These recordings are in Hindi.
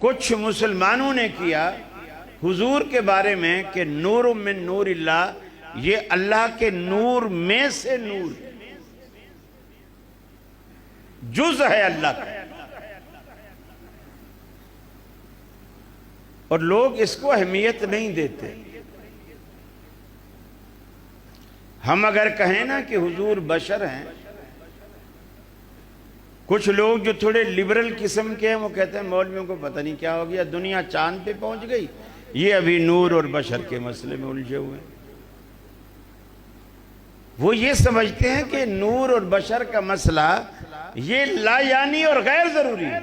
कुछ मुसलमानों ने किया हुजूर के बारे में कि नूर मिन नूरिल्लाह, ये अल्लाह के नूर में से नूर, जुज है अल्लाह का। और लोग इसको अहमियत नहीं देते। हम अगर कहें ना कि हुजूर बशर हैं, कुछ लोग जो थोड़े लिबरल किस्म के हैं वो कहते हैं मौलवियों को पता नहीं क्या हो गया, दुनिया चांद पे पहुंच गई, ये अभी नूर और बशर के मसले में उलझे हुए हैं। वो ये समझते हैं कि नूर और बशर का मसला ये लायानी और गैर जरूरी है,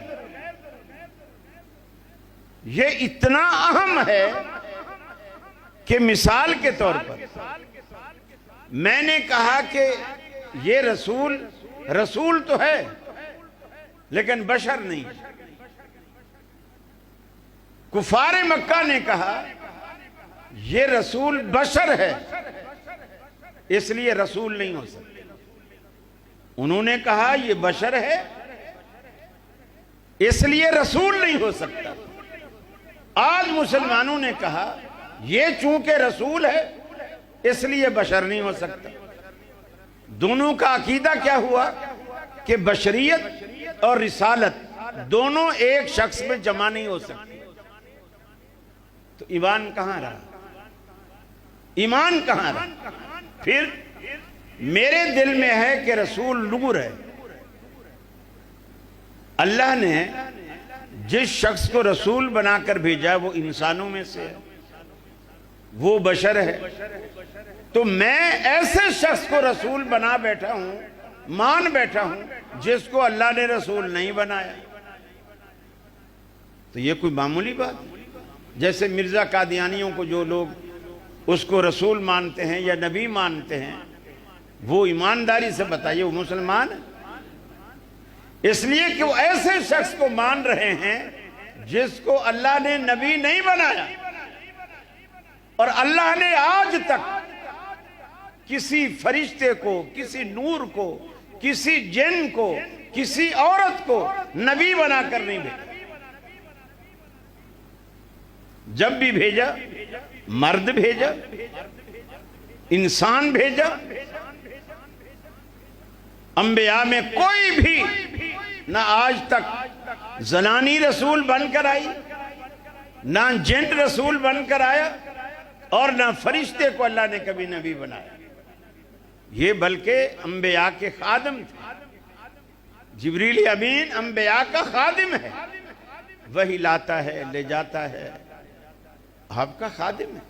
ये इतना अहम है कि मिसाल के तौर पर मैंने कहा कि ये रसूल तो है लेकिन बशर नहीं। कुफारे मक्का ने कहा ये रसूल बशर है इसलिए रसूल नहीं हो सकता। उन्होंने कहा ये बशर है इसलिए रसूल नहीं हो सकता। आज मुसलमानों ने कहा ये चूंकि रसूल है इसलिए बशर नहीं हो सकता। दोनों का अकीदा क्या हुआ कि बशरियत और रिसालत दोनों एक शख्स में जमा नहीं हो सकती। तो ईमान कहां रहा? ईमान कहां रहा? फिर मेरे दिल में है कि रसूल नूर है। अल्लाह ने जिस शख्स को रसूल बनाकर भेजा वो इंसानों में से है, वो बशर है। तो मैं ऐसे शख्स को रसूल बना बैठा हूं, मान बैठा हूं जिसको अल्लाह ने रसूल नहीं बनाया। तो ये कोई मामूली बात? जैसे मिर्जा कादियानियों को जो लोग उसको रसूल मानते हैं या नबी मानते हैं, वो ईमानदारी से बताइए वो मुसलमान है? इसलिए कि वो ऐसे शख्स को मान रहे हैं जिसको अल्लाह ने नबी नहीं बनाया। और अल्लाह ने आज तक किसी फरिश्ते को, किसी नूर को, किसी जिन को, किसी औरत को नबी बनाकर नहीं भेजा। जब भी भेजा मर्द भेजा, इंसान भेजा। अंबिया में कोई भी ना आज तक जनानी रसूल बनकर आई, ना जिन रसूल बनकर आया, और ना फरिश्ते को अल्लाह ने कभी नबी बनाया। ये बल्कि अंबिया के खादिम थे। जिब्रील अमीन अंबिया का खादिम है, वही लाता है ले जाता है, आपका खादिम है।